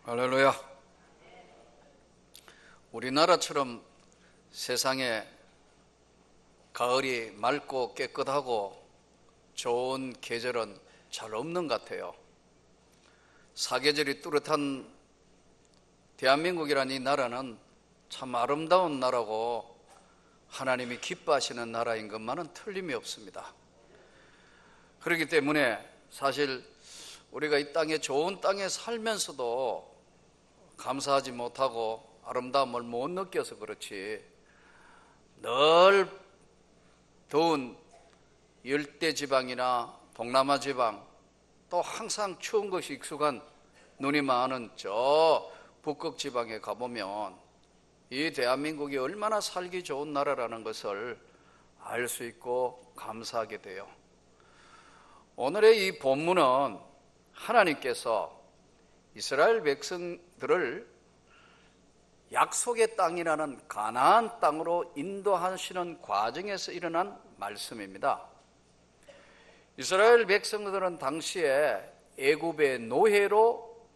할렐루야. 우리나라처럼 세상에 가을이 맑고 깨끗하고 좋은 계절은 잘 없는 것 같아요. 사계절이 뚜렷한 대한민국이라는 이 나라는 참 아름다운 나라고 하나님이 기뻐하시는 나라인 것만은 틀림이 없습니다. 그렇기 때문에 사실 우리가 이 땅에 좋은 땅에 살면서도 감사하지 못하고 아름다움을 못 느껴서 그렇지, 늘 더운 열대지방이나 동남아 지방, 또 항상 추운 것이 익숙한 눈이 많은 저 북극 지방에 가보면 이 대한민국이 얼마나 살기 좋은 나라라는 것을 알 수 있고 감사하게 돼요. 오늘의 이 본문은 하나님께서 이스라엘 백성들을 약속의 땅이라는 가나안 땅으로 인도하시는 과정에서 일어난 말씀입니다. 이스라엘 백성들은 당시에 애굽의 노예로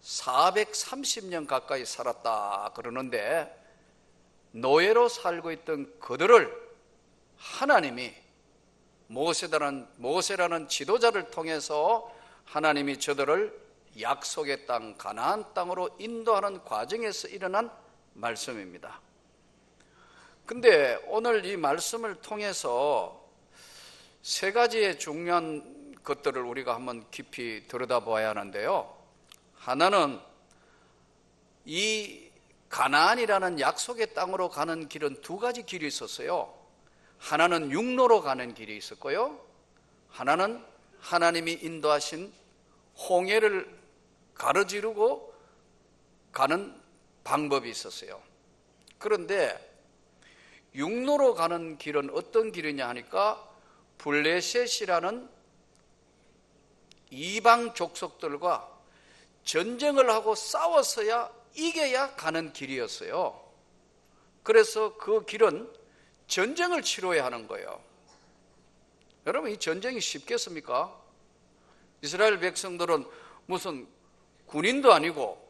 430년 가까이 살았다 그러는데, 노예로 살고 있던 그들을 하나님이 모세라는 지도자를 통해서 하나님이 저들을 약속의 땅 가나안 땅으로 인도하는 과정에서 일어난 말씀입니다. 근데 오늘 이 말씀을 통해서 세 가지의 중요한 것들을 우리가 한번 깊이 들여다봐야 하는데요. 하나는 이 가나안이라는 약속의 땅으로 가는 길은 두 가지 길이 있었어요. 하나는 육로로 가는 길이 있었고요, 하나는 하나님이 인도하신 홍해를 가로지르고 가는 방법이 있었어요. 그런데 육로로 가는 길은 어떤 길이냐 하니까, 블레셋이라는 이방 족속들과 전쟁을 하고 싸워서야 이겨야 가는 길이었어요. 그래서 그 길은 전쟁을 치러야 하는 거예요. 여러분, 이 전쟁이 쉽겠습니까? 이스라엘 백성들은 무슨 군인도 아니고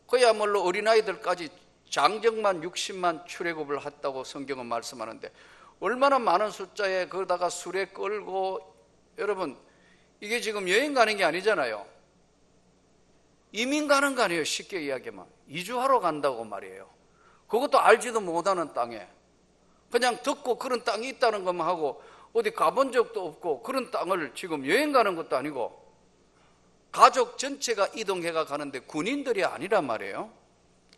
그야말로 어린아이들까지 장정만 60만 출애굽을 했다고 성경은 말씀하는데, 얼마나 많은 숫자에 거기다가 수레 끌고, 여러분 이게 지금 여행 가는 게 아니잖아요. 이민 가는 거 아니에요. 쉽게 이야기하면 이주하러 간다고 말이에요. 그것도 알지도 못하는 땅에 그냥 듣고 그런 땅이 있다는 것만 하고 어디 가본 적도 없고, 그런 땅을 지금 여행 가는 것도 아니고 가족 전체가 이동해가 가는데 군인들이 아니란 말이에요.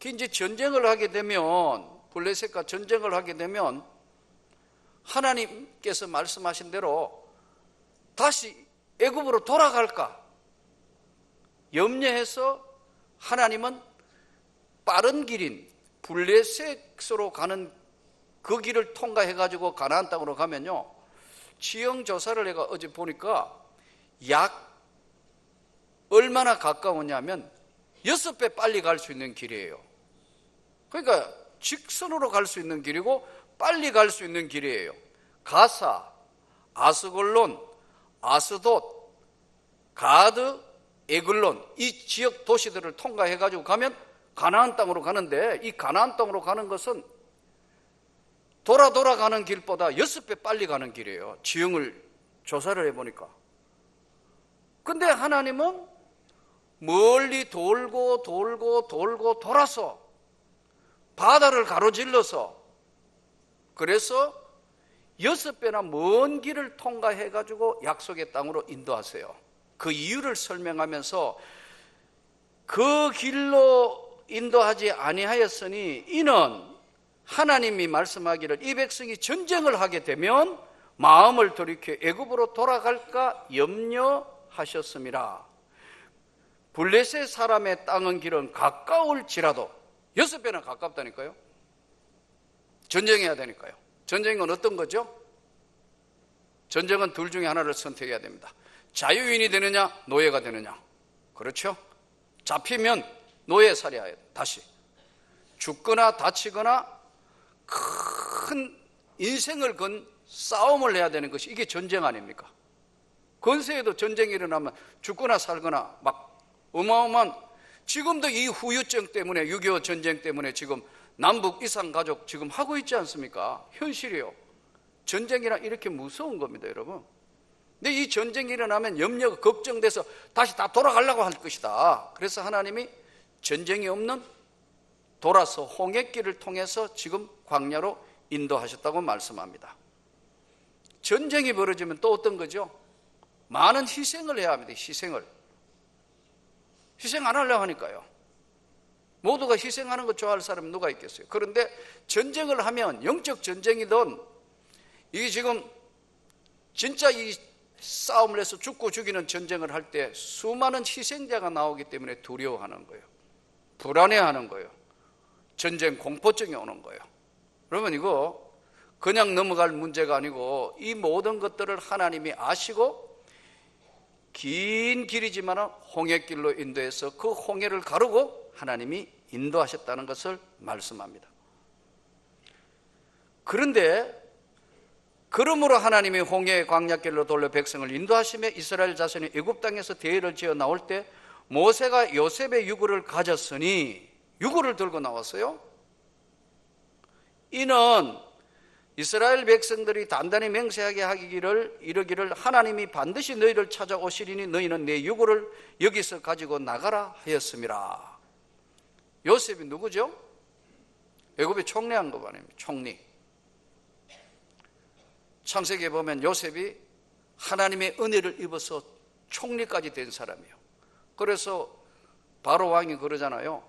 이제 전쟁을 하게 되면, 블레셋과 전쟁을 하게 되면 하나님께서 말씀하신 대로 다시 애굽으로 돌아갈까 염려해서 하나님은 빠른 길인 블레셋으로 가는 그 길을 통과해가지고 가나안 땅으로 가면요, 지형 조사를 내가 어제 보니까 약 얼마나 가까우냐면 6배 빨리 갈 수 있는 길이에요. 그러니까 직선으로 갈 수 있는 길이고 빨리 갈 수 있는 길이에요. 가사, 아스골론, 아스돗, 가드, 에글론, 이 지역 도시들을 통과해가지고 가면 가나안 땅으로 가는데, 이 가나안 땅으로 가는 것은 돌아가는 길보다 6배 빨리 가는 길이에요. 지형을 조사를 해보니까. 근데 하나님은 멀리 돌고 돌아서 바다를 가로질러서, 그래서 6배나 먼 길을 통과해가지고 약속의 땅으로 인도하세요. 그 이유를 설명하면서, 그 길로 인도하지 아니하였으니 이는 하나님이 말씀하기를 이 백성이 전쟁을 하게 되면 마음을 돌이켜 애굽으로 돌아갈까 염려하셨음이라. 블레셋 사람의 땅은 길은 가까울지라도, 6배나 가깝다니까요. 전쟁해야 되니까요. 전쟁은 어떤 거죠? 전쟁은 둘 중에 하나를 선택해야 됩니다. 자유인이 되느냐, 노예가 되느냐. 그렇죠? 잡히면 노예 살해해야 돼. 다시 죽거나 다치거나 큰 인생을 건 싸움을 해야 되는 것이, 이게 전쟁 아닙니까? 근세에도 전쟁이 일어나면 죽거나 살거나 막 어마어마한 지금도 이 후유증 때문에 6.25 전쟁 때문에 지금 남북 이산가족 지금 하고 있지 않습니까? 현실이요. 전쟁이란 이렇게 무서운 겁니다, 여러분. 근데 이 전쟁이 일어나면 염려가 걱정돼서 다시 다 돌아가려고 할 것이다. 그래서 하나님이 전쟁이 없는 돌아서 홍해길을 통해서 지금 광야로 인도하셨다고 말씀합니다. 전쟁이 벌어지면 또 어떤 거죠? 많은 희생을 해야 합니다. 희생 안 하려고 하니까요. 모두가 희생하는 거 좋아할 사람은 누가 있겠어요? 그런데 전쟁을 하면 영적 전쟁이든 이게 지금 진짜 이 싸움을 해서 죽고 죽이는 전쟁을 할 때 수많은 희생자가 나오기 때문에 두려워하는 거예요. 불안해하는 거예요. 전쟁 공포증이 오는 거예요. 그러면 이거 그냥 넘어갈 문제가 아니고 이 모든 것들을 하나님이 아시고 긴 길이지만 홍해길로 인도해서 그 홍해를 가르고 하나님이 인도하셨다는 것을 말씀합니다. 그런데 그러므로 하나님이 홍해 광야길로 돌려 백성을 인도하시며 이스라엘 자손이 애굽 땅에서 대회를 지어 나올 때 모세가 요셉의 유구를 가졌으니, 유구를 들고 나왔어요. 이는 이스라엘 백성들이 단단히 맹세하게 하기를 이르기를 하나님이 반드시 너희를 찾아오시리니 너희는 내 유구를 여기서 가지고 나가라 하였음이라. 요셉이 누구죠? 애굽에 총리한 거 아닙니까? 총리. 창세기에 보면 요셉이 하나님의 은혜를 입어서 총리까지 된 사람이에요. 그래서 바로 왕이 그러잖아요.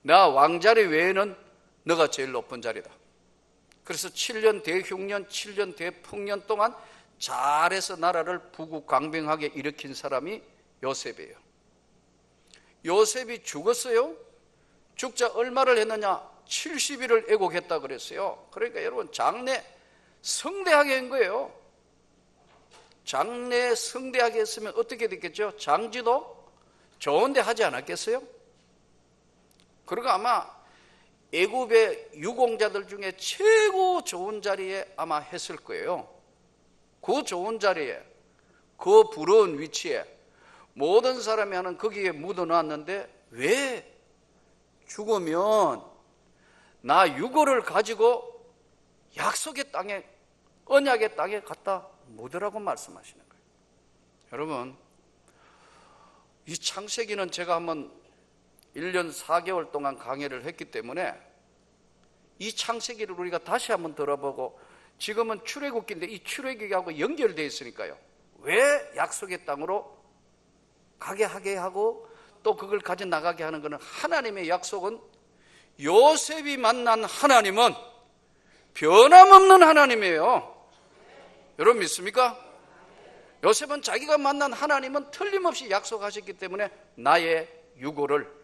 나 왕자리 외에는 너가 제일 높은 자리다. 그래서 7년 대흉년, 7년 대풍년 동안 잘해서 나라를 부국강병하게 일으킨 사람이 요셉이에요. 요셉이 죽었어요. 죽자 얼마를 했느냐? 70일을 애곡했다 그랬어요. 그러니까 여러분 장례 성대하게 한 거예요. 장례 성대하게 했으면 어떻게 됐겠죠? 장지도 좋은데 하지 않았겠어요? 그리고 아마 애굽의 유공자들 중에 최고 좋은 자리에 아마 했을 거예요. 그 좋은 자리에, 그 부러운 위치에 모든 사람이 하는 거기에 묻어놨는데 왜 죽으면 나 유고를 가지고 약속의 땅에, 언약의 땅에 갖다 묻으라고 말씀하시는 거예요. 여러분, 이 창세기는 제가 한번 1년 4개월 동안 강의를 했기 때문에 이 창세기를 우리가 다시 한번 들어보고, 지금은 출애굽기인데 이 출애굽기하고 연결되어 있으니까요. 왜 약속의 땅으로 가게 하게 하고 또 그걸 가져 나가게 하는 것은, 하나님의 약속은, 요셉이 만난 하나님은 변함없는 하나님이에요. 여러분 믿습니까? 요셉은 자기가 만난 하나님은 틀림없이 약속하셨기 때문에 나의 유고를,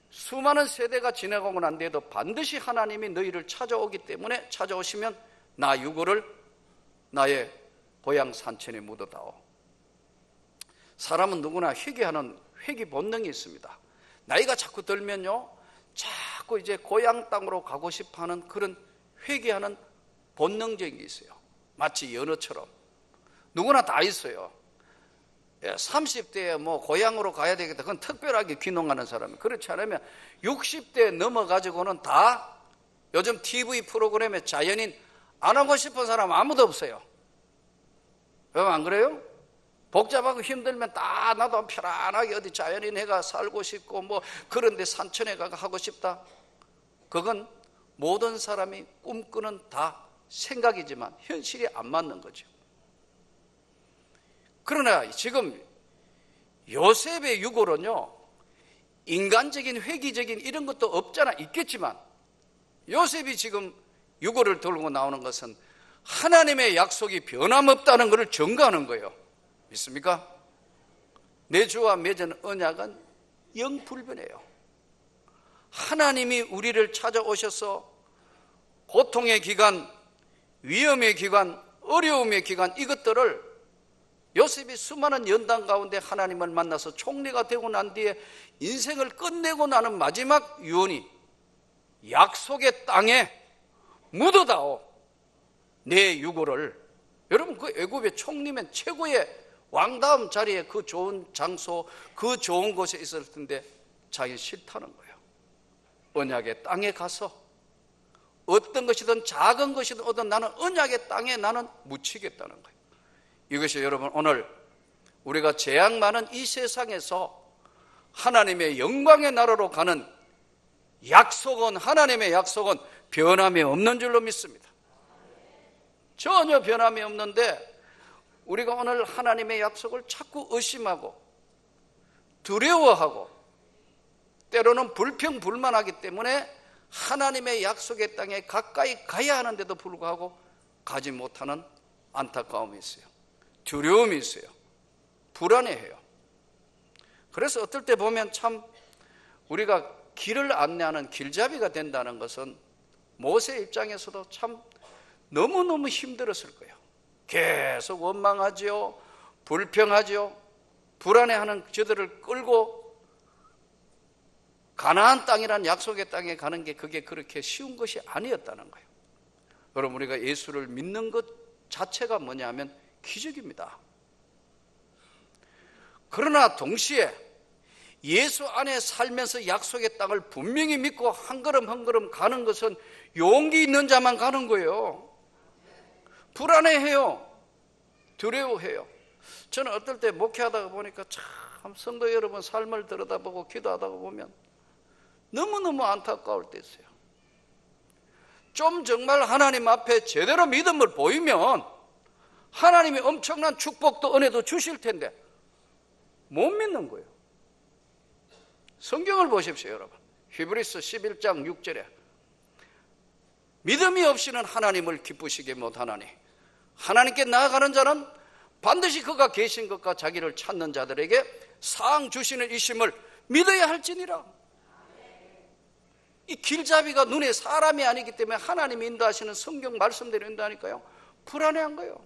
수많은 세대가 지나가고 난 뒤에도 반드시 하나님이 너희를 찾아오기 때문에, 찾아오시면 나 유고를 나의 고향 산천에 묻어다오. 사람은 누구나 회개하는 회개 본능이 있습니다. 나이가 자꾸 들면요, 자꾸 이제 고향 땅으로 가고 싶어하는 그런 회개하는 본능적인 게 있어요. 마치 연어처럼 누구나 다 있어요. 30대에 뭐 고향으로 가야 되겠다, 그건 특별하게 귀농하는 사람이. 그렇지 않으면 60대 넘어가지고는 다 요즘 TV 프로그램에 자연인 안 하고 싶은 사람 아무도 없어요. 여러분 안 그래요? 복잡하고 힘들면 다 나도 편안하게 어디 자연인 해가 살고 싶고 뭐 그런데 산천에 가가 하고 싶다. 그건 모든 사람이 꿈꾸는 다 생각이지만 현실이 안 맞는 거죠. 그러나 지금 요셉의 유고는요, 인간적인 회기적인 이런 것도 없잖아. 있겠지만 요셉이 지금 유고를 들고 나오는 것은 하나님의 약속이 변함없다는 것을 증거하는 거예요. 믿습니까? 내 주와 맺은 언약은 영불변해요. 하나님이 우리를 찾아오셔서 고통의 기간, 위험의 기간, 어려움의 기간, 이것들을 요셉이 수많은 연단 가운데 하나님을 만나서 총리가 되고 난 뒤에 인생을 끝내고 나는 마지막 유언이 약속의 땅에 묻어다오 내 유고를. 여러분 그 애굽의 총리면 최고의 왕다음 자리에 그 좋은 장소, 그 좋은 곳에 있을 텐데 자기 싫다는 거예요. 언약의 땅에 가서 어떤 것이든 작은 것이든 어떤 나는 언약의 땅에 나는 묻히겠다는 거예요. 이것이 여러분 오늘 우리가 재앙 많은 이 세상에서 하나님의 영광의 나라로 가는 약속은, 하나님의 약속은 변함이 없는 줄로 믿습니다. 전혀 변함이 없는데 우리가 오늘 하나님의 약속을 자꾸 의심하고 두려워하고 때로는 불평불만하기 때문에 하나님의 약속의 땅에 가까이 가야 하는데도 불구하고 가지 못하는 안타까움이 있어요. 두려움이 있어요. 불안해해요. 그래서 어떨 때 보면 참 우리가 길을 안내하는 길잡이가 된다는 것은 모세 입장에서도 참 너무너무 힘들었을 거예요. 계속 원망하죠. 불평하죠. 불안해하는 저들을 끌고 가나안 땅이란 약속의 땅에 가는 게 그게 그렇게 쉬운 것이 아니었다는 거예요. 여러분 우리가 예수를 믿는 것 자체가 뭐냐면 기적입니다. 그러나 동시에 예수 안에 살면서 약속의 땅을 분명히 믿고 한 걸음 한 걸음 가는 것은 용기 있는 자만 가는 거예요. 불안해해요. 두려워해요. 저는 어떨 때 목회하다가 보니까 참 성도 여러분 삶을 들여다보고 기도하다가 보면 너무너무 안타까울 때 있어요. 좀 정말 하나님 앞에 제대로 믿음을 보이면 하나님이 엄청난 축복도 은혜도 주실 텐데 못 믿는 거예요. 성경을 보십시오 여러분. 히브리서 11장 6절에 믿음이 없이는 하나님을 기쁘시게 못하나니 하나님께 나아가는 자는 반드시 그가 계신 것과 자기를 찾는 자들에게 상 주시는 이심을 믿어야 할지니라. 이 길잡이가 눈에 사람이 아니기 때문에 하나님이 인도하시는 성경 말씀대로 인도하니까요 불안해한 거예요.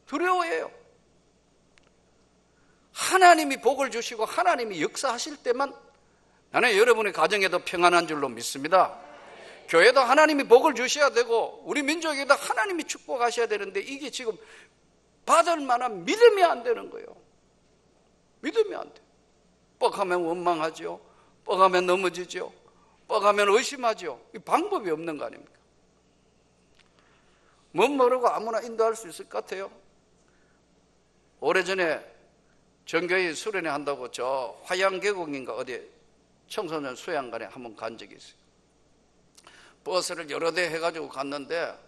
두려워해요. 하나님이 복을 주시고 하나님이 역사하실 때만 나는 여러분의 가정에도 평안한 줄로 믿습니다. 교회도 하나님이 복을 주셔야 되고 우리 민족에도 하나님이 축복하셔야 되는데 이게 지금 받을 만한 믿음이 안 되는 거예요. 믿음이 안 돼. 뻑하면 원망하죠. 뻑하면 넘어지죠. 뻑하면 의심하죠. 이 방법이 없는 거 아닙니까? 못 모르고 아무나 인도할 수 있을 것 같아요. 오래전에 전교회 수련회 한다고 저 화양계곡인가 어디 청소년 수양관에 한번 간 적이 있어요. 버스를 여러 대 해가지고 갔는데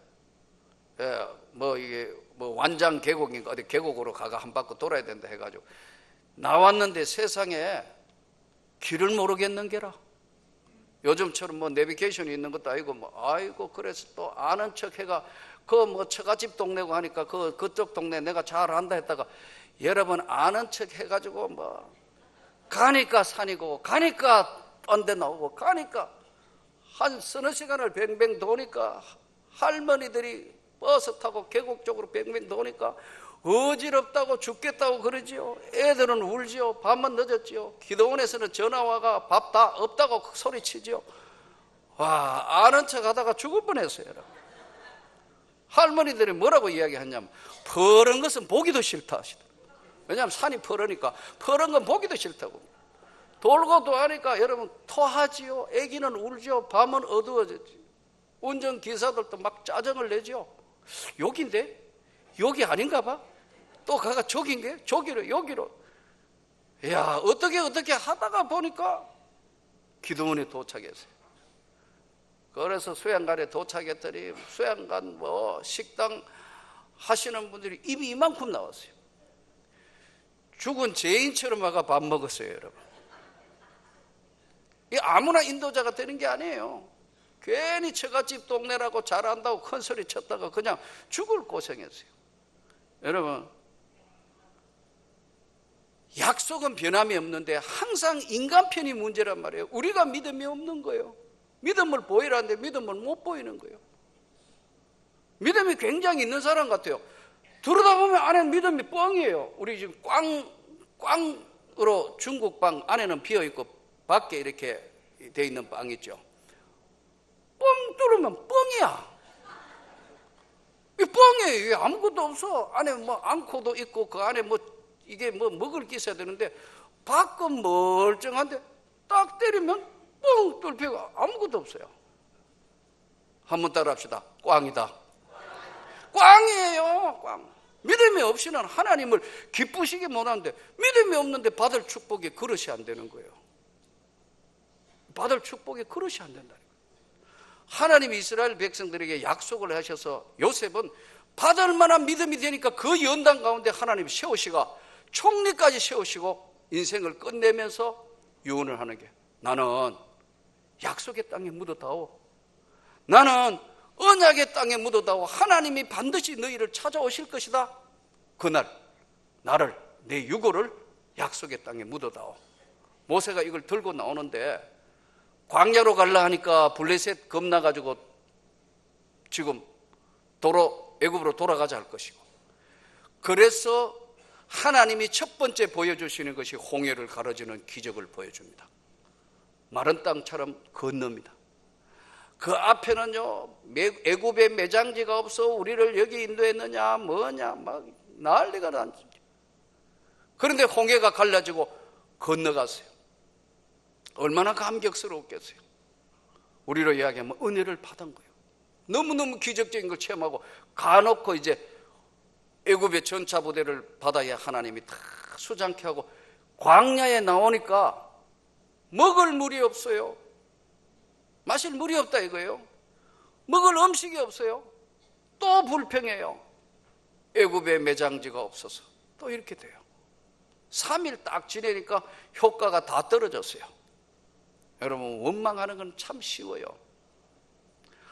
이게 완장 계곡인가 어디 계곡으로 가가 한 바퀴 돌아야 된다 해가지고 나왔는데 세상에 길을 모르겠는 게라. 요즘처럼 내비게이션이 있는 것도 아니고 그래서 또 아는 척 해가 처갓집 동네고 하니까 그쪽 동네 내가 잘 안다 했다가 여러분 아는 척 해가지고 가니까 산이고 가니까 딴 데 나오고 가니까 한 서너 시간을 뱅뱅 도니까 할머니들이 버스 타고 계곡 쪽으로 뱅뱅 도니까 어지럽다고 죽겠다고 그러지요. 애들은 울지요. 밤은 늦었지요. 기도원에서는 전화와가 밥 다 없다고 소리치지요. 와, 아는 척 하다가 죽을 뻔했어요. 여러분. 할머니들이 뭐라고 이야기하냐면 퍼런 것은 보기도 싫다 하시더라고요. 왜냐하면 산이 퍼르니까 퍼른 건 보기도 싫다고. 돌고 도하니까 여러분 토하지요. 애기는 울지요. 밤은 어두워졌지요. 운전기사들도 막 짜증을 내죠. 여기인데? 여기 아닌가 봐? 또 가가 저기인게? 저기로 여기로. 이야 어떻게 하다가 보니까 기도원에 도착했어요. 그래서 수양관에 도착했더니 수양관 식당 하시는 분들이 입이 이만큼 나왔어요. 죽은 죄인처럼 와가 밥 먹었어요. 여러분 이 아무나 인도자가 되는 게 아니에요. 괜히 처갓집 동네라고 잘한다고 큰 소리 쳤다가 그냥 죽을 고생했어요. 여러분 약속은 변함이 없는데 항상 인간 편이 문제란 말이에요. 우리가 믿음이 없는 거예요. 믿음을 보이라는데 믿음을 못 보이는 거예요. 믿음이 굉장히 있는 사람 같아요. 들여다보면 안에는 믿음이 뻥이에요. 우리 지금 꽝으로 중국 빵 안에는 비어있고 밖에 이렇게 돼 있는 빵 있죠. 뻥 뚫으면 뻥이야. 이 뻥이에요. 아무것도 없어. 안에 뭐 앙코도 있고 그 안에 뭐 이게 뭐 먹을 게 있어야 되는데 밖은 멀쩡한데 딱 때리면 뻥 뚫히고 아무것도 없어요. 한번 따라합시다. 꽝이다. 꽝이에요. 꽝. 믿음이 없이는 하나님을 기쁘시게 못하는데, 믿음이 없는데 받을 축복이 그릇이 안 되는 거예요. 받을 축복이 그릇이 안 된다는 거예요. 하나님이 이스라엘 백성들에게 약속을 하셔서 요셉은 받을 만한 믿음이 되니까 그 연단 가운데 하나님이 세우시고 총리까지 세우시고 인생을 끝내면서 유언을 하는 게, 나는 약속의 땅에 묻어다오, 나는 언약의 땅에 묻어다오, 하나님이 반드시 너희를 찾아오실 것이다. 그날 나를, 내 유고를 약속의 땅에 묻어다오. 모세가 이걸 들고 나오는데 광야로 갈라 하니까 블레셋 겁나가지고 지금 애굽으로 돌아가자 할 것이고, 그래서 하나님이 첫 번째 보여주시는 것이 홍해를 가로지는 기적을 보여줍니다. 마른 땅처럼 건넙니다. 그 앞에는요, 애굽에 매장지가 없어 우리를 여기 인도했느냐 뭐냐 막 난리가 났죠. 그런데 홍해가 갈라지고 건너갔어요. 얼마나 감격스러웠겠어요. 우리로 이야기하면 은혜를 받은 거예요. 너무너무 기적적인 걸 체험하고 가놓고 이제 애굽의 전차 부대를 바다에 하나님이 다 수장케 하고 광야에 나오니까 먹을 물이 없어요. 마실 물이 없다 이거예요. 먹을 음식이 없어요. 또 불평해요. 애굽에 매장지가 없어서 또 이렇게 돼요. 3일 딱 지내니까 효과가 다 떨어졌어요. 여러분, 원망하는 건 참 쉬워요.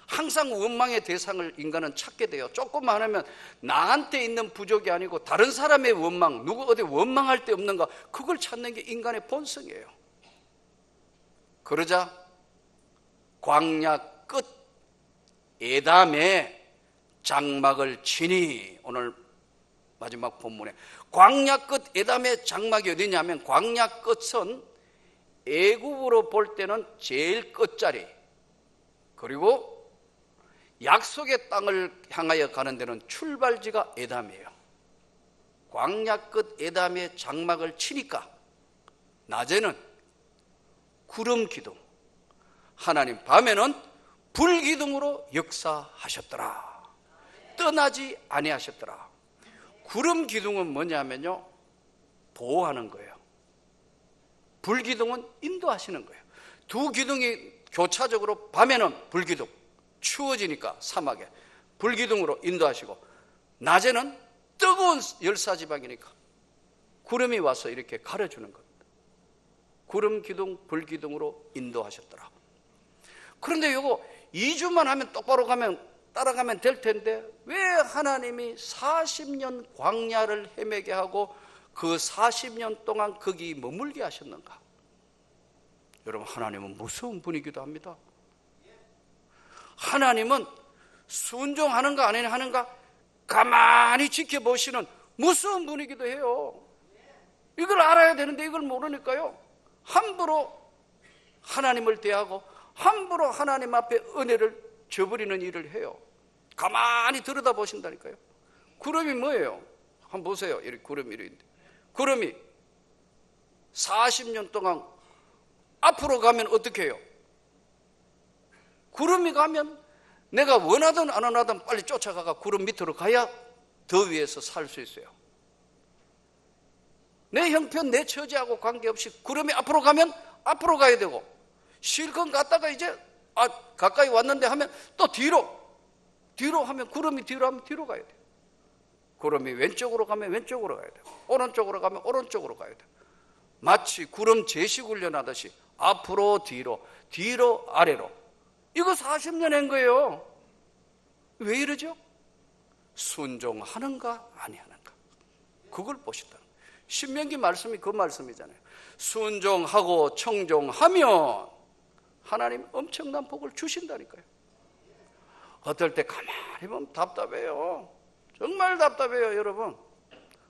항상 원망의 대상을 인간은 찾게 돼요. 조금만 하면 나한테 있는 부족이 아니고 다른 사람의 원망, 누구 어디 원망할 데 없는가, 그걸 찾는 게 인간의 본성이에요. 그러자 광야 끝 에담에 장막을 치니, 오늘 마지막 본문에 광야 끝 에담의 장막이 어디냐면, 광야 끝은 애굽으로 볼 때는 제일 끝자리, 그리고 약속의 땅을 향하여 가는 데는 출발지가 에담이에요. 광야 끝 에담의 장막을 치니까 낮에는 구름 기둥, 하나님 밤에는 불 기둥으로 역사하셨더라. 떠나지 아니하셨더라. 구름 기둥은 뭐냐면요, 보호하는 거예요. 불 기둥은 인도하시는 거예요. 두 기둥이 교차적으로, 밤에는 불 기둥, 추워지니까 사막에 불 기둥으로 인도하시고, 낮에는 뜨거운 열사지방이니까 구름이 와서 이렇게 가려주는 겁니다. 구름 기둥, 불 기둥으로 인도하셨더라. 그런데 이거 2주만 하면 똑바로 따라가면 될 텐데, 왜 하나님이 40년 광야를 헤매게 하고 그 40년 동안 거기 머물게 하셨는가? 여러분, 하나님은 무서운 분이기도 합니다. 하나님은 순종하는가 안 하는가 가만히 지켜보시는 무서운 분이기도 해요. 이걸 알아야 되는데 이걸 모르니까요, 함부로 하나님을 대하고 함부로 하나님 앞에 은혜를 저버리는 일을 해요. 가만히 들여다보신다니까요. 구름이 뭐예요? 한번 보세요. 이렇게 구름이 이런데, 구름이 40년 동안 앞으로 가면 어떻게 해요? 구름이 가면 내가 원하든 안 원하든 빨리 쫓아가가 구름 밑으로 가야 더위에서 살 수 있어요. 내 형편, 내 처지하고 관계없이 구름이 앞으로 가면 앞으로 가야 되고, 실컷 갔다가 이제 가까이 왔는데 하면 또 뒤로 하면, 구름이 뒤로 하면 뒤로 가야 돼요. 구름이 왼쪽으로 가면 왼쪽으로 가야 돼요. 오른쪽으로 가면 오른쪽으로 가야 돼요. 마치 구름 제식 훈련하듯이 앞으로 뒤로 아래로. 이거 40년 한 거예요. 왜 이러죠? 순종하는가 아니하는가, 그걸 보신다. 신명기 말씀이 그 말씀이잖아요. 순종하고 청종하면 하나님 엄청난 복을 주신다니까요. 어떨 때 가만히 보면 답답해요. 정말 답답해요. 여러분,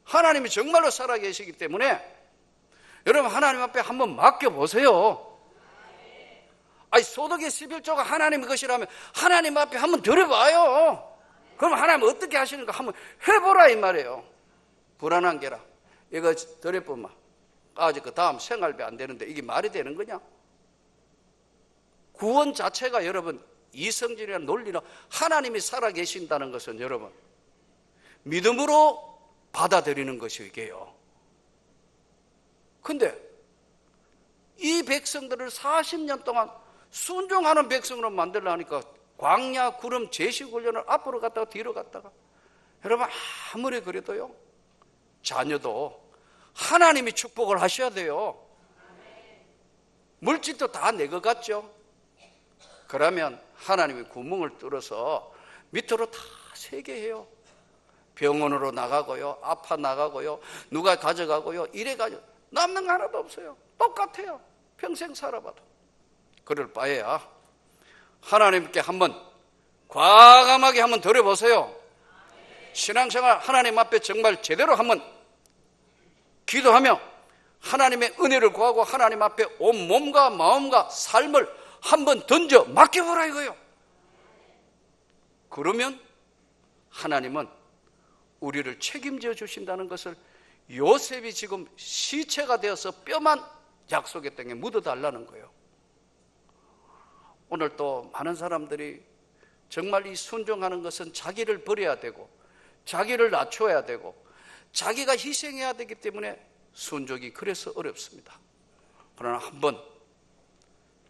하나님이 정말로 살아계시기 때문에 여러분, 하나님 앞에 한번 맡겨보세요. 아니, 소득의 11조가 하나님의 것이라면 하나님 앞에 한번 드려봐요. 그럼 하나님 어떻게 하시는가 한번 해보라 이 말이에요. 불안한 게라. 이거 드레뿐만 아직 그 다음 생활비 안 되는데 이게 말이 되는 거냐? 구원 자체가 여러분 이성질이나 논리나 하나님이 살아계신다는 것은 여러분 믿음으로 받아들이는 것이 이게요. 근데 이 백성들을 40년 동안 순종하는 백성으로 만들려니까 광야 구름 제시 훈련을 앞으로 갔다가 뒤로 갔다가 여러분 아무리 그래도요 자녀도 하나님이 축복을 하셔야 돼요. 물질도 다 내 것 같죠? 그러면 하나님이 구멍을 뚫어서 밑으로 다 새게 해요. 병원으로 나가고요, 아파 나가고요, 누가 가져가고요, 이래가지고 남는 거 하나도 없어요. 똑같아요. 평생 살아봐도. 그럴 바에야 하나님께 한번 과감하게 한번 들어보세요. 신앙생활 하나님 앞에 정말 제대로 한번 기도하며 하나님의 은혜를 구하고 하나님 앞에 온 몸과 마음과 삶을 한번 던져 맡겨보라 이거예요. 그러면 하나님은 우리를 책임져 주신다는 것을 요셉이 지금 시체가 되어서 뼈만 약속의 땅에 묻어달라는 거예요. 오늘 또 많은 사람들이 정말 이 순종하는 것은 자기를 버려야 되고 자기를 낮춰야 되고 자기가 희생해야 되기 때문에 순종이 그래서 어렵습니다. 그러나 한번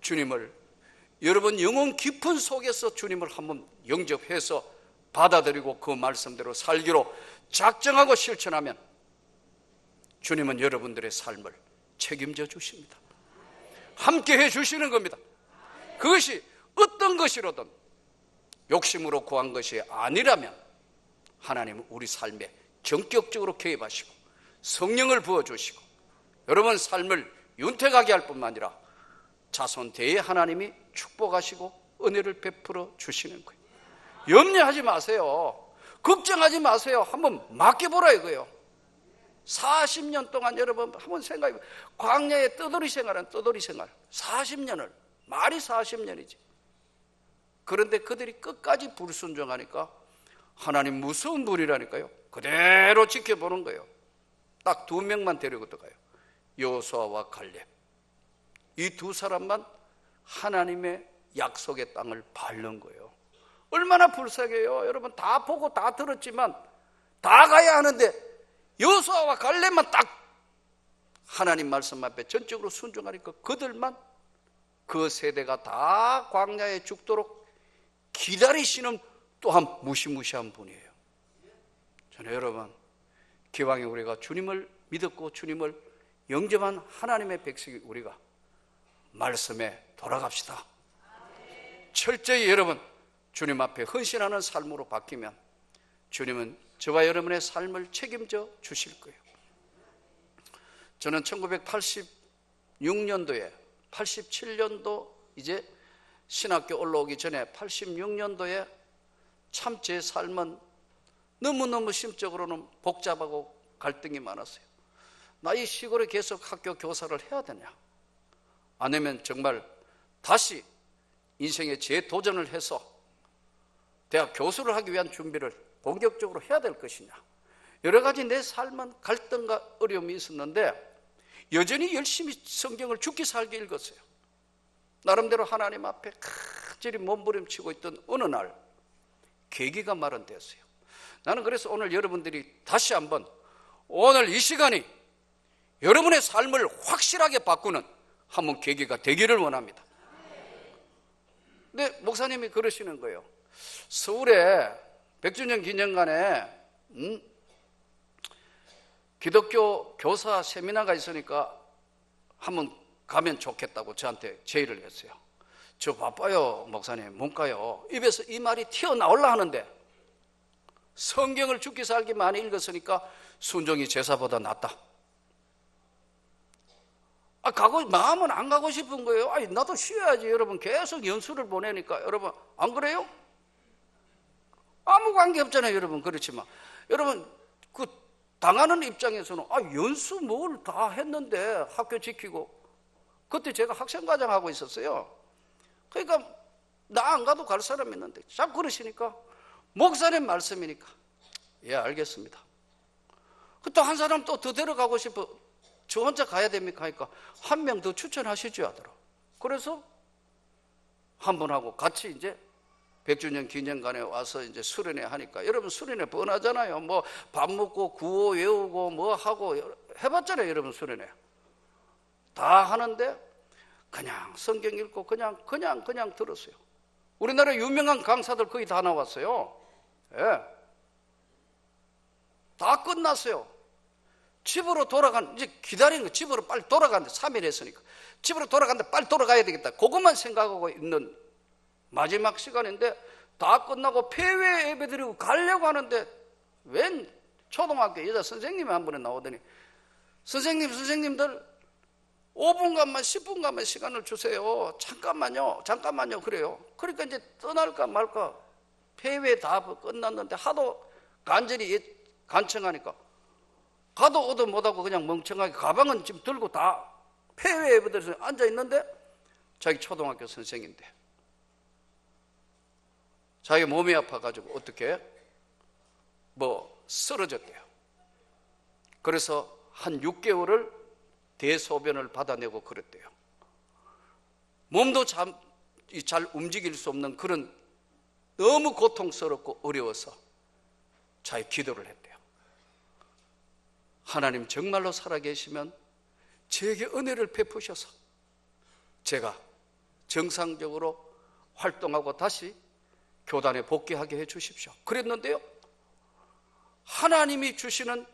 주님을 여러분 영혼 깊은 속에서 주님을 한번 영접해서 받아들이고 그 말씀대로 살기로 작정하고 실천하면 주님은 여러분들의 삶을 책임져 주십니다. 함께 해 주시는 겁니다. 그것이 어떤 것이로든 욕심으로 구한 것이 아니라면 하나님은 우리 삶에 전격적으로 개입하시고 성령을 부어주시고 여러분 삶을 윤택하게 할 뿐만 아니라 자손 대에 하나님이 축복하시고 은혜를 베풀어 주시는 거예요. 염려하지 마세요. 걱정하지 마세요. 한번 맡겨보라 이거예요. 40년 동안 여러분 한번 생각해보세요. 광야의 떠돌이 생활은 떠돌이 생활 40년을 말이 40년이지. 그런데 그들이 끝까지 불순종하니까 하나님 무서운 불이라니까요. 그대로 지켜보는 거예요. 딱 2명만 데리고 들어가요. 여호수아와 갈렙. 이 2사람만 하나님의 약속의 땅을 밟는 거예요. 얼마나 불쌍해요. 여러분 다 보고 다 들었지만 다 가야 하는데 여호수아와 갈렙만 딱 하나님 말씀 앞에 전적으로 순종하니까 그들만 그 세대가 다 광야에 죽도록 기다리시는 또한 무시무시한 분이에요. 저는 여러분 기왕에 우리가 주님을 믿었고 주님을 영접한 하나님의 백성이 우리가 말씀에 돌아갑시다. 철저히 여러분 주님 앞에 헌신하는 삶으로 바뀌면 주님은 저와 여러분의 삶을 책임져 주실 거예요. 저는 1986년도에 87년도 이제 신학교 올라오기 전에 86년도에 참 제 삶은 너무너무 심적으로는 복잡하고 갈등이 많았어요. 나 이 시골에 계속 학교 교사를 해야 되냐, 아니면 정말 다시 인생에 재도전을 해서 대학 교수를 하기 위한 준비를 본격적으로 해야 될 것이냐, 여러 가지 내 삶은 갈등과 어려움이 있었는데 여전히 열심히 성경을 죽기 살기 읽었어요. 나름대로 하나님 앞에 간절히 몸부림치고 있던 어느 날 계기가 마련되었어요. 나는 그래서 오늘 여러분들이 다시 한번 오늘 이 시간이 여러분의 삶을 확실하게 바꾸는 한번 계기가 되기를 원합니다. 근데 목사님이 그러시는 거예요. 서울에 100주년 기념관에 기독교 교사 세미나가 있으니까 한번 가면 좋겠다고 저한테 제의를 했어요. 저 바빠요 목사님, 못 가요. 입에서 이 말이 튀어나오려 하는데 성경을 죽기 살기 많이 읽었으니까 순종이 제사보다 낫다. 마음은 안 가고 싶은 거예요. 나도 쉬어야지. 여러분 계속 연수를 보내니까. 여러분 안 그래요? 아무 관계 없잖아요. 여러분 그렇지만 여러분 그 당하는 입장에서는 연수 뭘 다 했는데 학교 지키고. 그때 제가 학생과장 하고 있었어요. 그러니까 나 안 가도 갈 사람 있는데 자꾸 그러시니까 목사님 말씀이니까 예 알겠습니다. 또 한 사람 또 더 데려가고 싶어. 저 혼자 가야 됩니까? 하니까 한 명 더 추천하시죠 하더라. 그래서 한 분하고 같이 이제 100주년 기념관에 와서 이제 수련회 하니까, 여러분 수련회 뻔하잖아요. 뭐 밥 먹고 구호 외우고 뭐 하고 해봤잖아요. 여러분 수련회 다 하는데 그냥 성경 읽고 그냥 들었어요. 우리나라 유명한 강사들 거의 다 나왔어요. 예. 다 끝났어요. 집으로 이제 기다리는 거, 집으로 빨리 돌아가는데 3일 했으니까 집으로 돌아가는데 빨리 돌아가야 되겠다, 그것만 생각하고 있는 마지막 시간인데 다 끝나고 폐회 예배 드리고 가려고 하는데 웬 초등학교 여자 선생님이 한 분에 나오더니 선생님들 5분간만 10분간만 시간을 주세요. 잠깐만요 그래요. 그러니까 이제 떠날까 말까, 폐회 다 끝났는데 하도 간절히 간청하니까 가도 오도 못하고 그냥 멍청하게 가방은 지금 들고 다 폐회 예배드려서 앉아있는데 자기 초등학교 선생인데 자기 몸이 아파가지고 어떻게 쓰러졌대요. 그래서 한 6개월을 대소변을 받아내고 그랬대요. 몸도 잘 움직일 수 없는 그런 너무 고통스럽고 어려워서 자기 기도를 했대요. 하나님 정말로 살아계시면 제게 은혜를 베푸셔서 제가 정상적으로 활동하고 다시 교단에 복귀하게 해 주십시오. 그랬는데요, 하나님이 주시는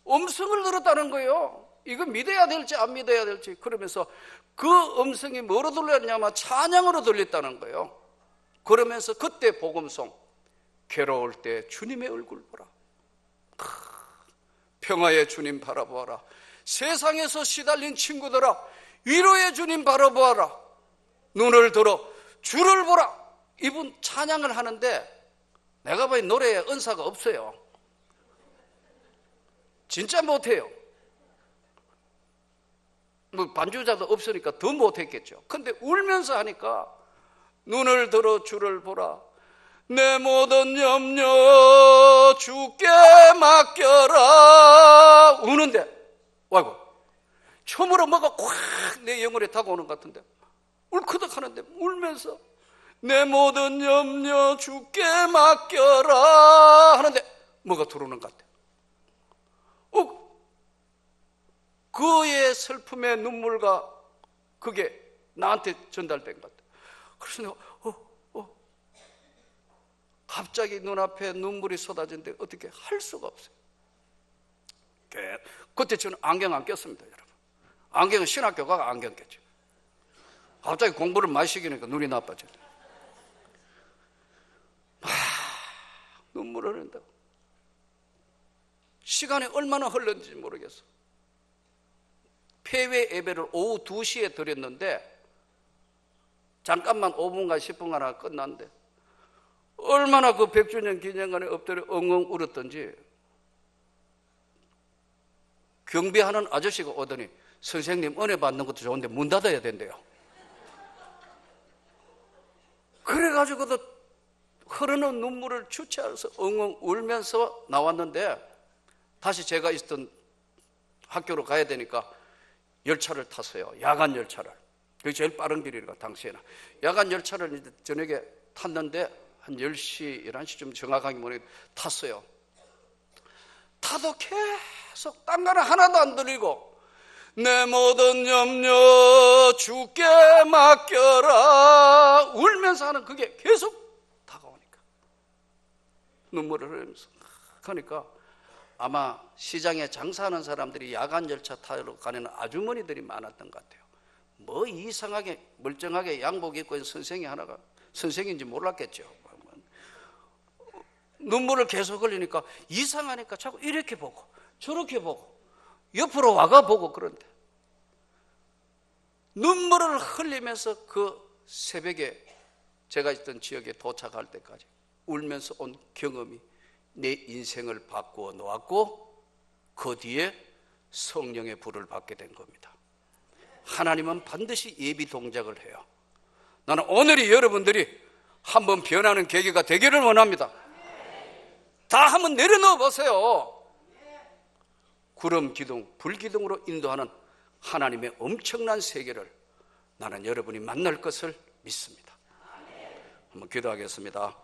음성을 들었다는 거예요. 이거 믿어야 될지 안 믿어야 될지. 그러면서 그 음성이 뭐로 들렸냐면 찬양으로 들렸다는 거예요. 그러면서 그때 복음송, 괴로울 때 주님의 얼굴 보라, 평화의 주님 바라보아라, 세상에서 시달린 친구들아 위로의 주님 바라보아라, 눈을 들어 주를 보라. 이분 찬양을 하는데 내가 보기엔 노래에 은사가 없어요. 진짜 못해요. 반주자도 없으니까 더 못했겠죠. 근데 울면서 하니까 눈을 들어 주를 보라, 내 모든 염려 주께 맡겨라. 우는데 아이고 처음으로 뭐가 콱 내 영혼에 다가오는 것 같은데 울크덕 하는데 울면서 내 모든 염려 주께 맡겨라 하는데 뭐가 들어오는 것 같아요. 그의 슬픔의 눈물과 그게 나한테 전달된 것 같아요. 그래서 내가 갑자기 눈앞에 눈물이 쏟아지는데 어떻게 할 수가 없어요. 그때 저는 안경 안 꼈습니다, 여러분. 안경은 신학교 가서 안경 꼈죠. 갑자기 공부를 많이 시키니까 눈이 나빠져요. 눈물을 흘린다고. 시간이 얼마나 흘렀는지 모르겠어. 폐회 예배를 오후 2시에 드렸는데 잠깐만 5분간 10분간 하나 끝났는데 얼마나 그 100주년 기념관에 엎드려 엉엉 울었던지 경비하는 아저씨가 오더니 선생님 은혜 받는 것도 좋은데 문 닫아야 된대요. 그래가지고도 흐르는 눈물을 주체해서 엉엉 울면서 나왔는데 다시 제가 있던 학교로 가야 되니까 열차를 탔어요. 야간 열차를. 그게 제일 빠른 길이니까 당시에는. 야간 열차를 이제 저녁에 탔는데 한 10시, 11시쯤 정확하게 모르겠는데 탔어요. 타도 계속 딴 거는 하나도 안 들리고 내 모든 염려 주께 맡겨라 울면서 하는 그게 계속 다가오니까 눈물을 흘리면서 그러니까 아마 시장에 장사하는 사람들이 야간 열차 타러 가는 아주머니들이 많았던 것 같아요. 뭐 이상하게 멀쩡하게 양복 입고 있는 선생이 하나가 선생인지 몰랐겠죠. 눈물을 계속 흘리니까 이상하니까 자꾸 이렇게 보고 저렇게 보고 옆으로 와가 보고 그런데 눈물을 흘리면서 그 새벽에 제가 있던 지역에 도착할 때까지 울면서 온 경험이 내 인생을 바꾸어 놓았고 그 뒤에 성령의 불을 받게 된 겁니다. 하나님은 반드시 예비 동작을 해요. 나는 오늘이 여러분들이 한번 변하는 계기가 되기를 원합니다. 다 한번 내려놓아 보세요. 구름 기둥, 불 기둥으로 인도하는 하나님의 엄청난 세계를 나는 여러분이 만날 것을 믿습니다. 한번 기도하겠습니다.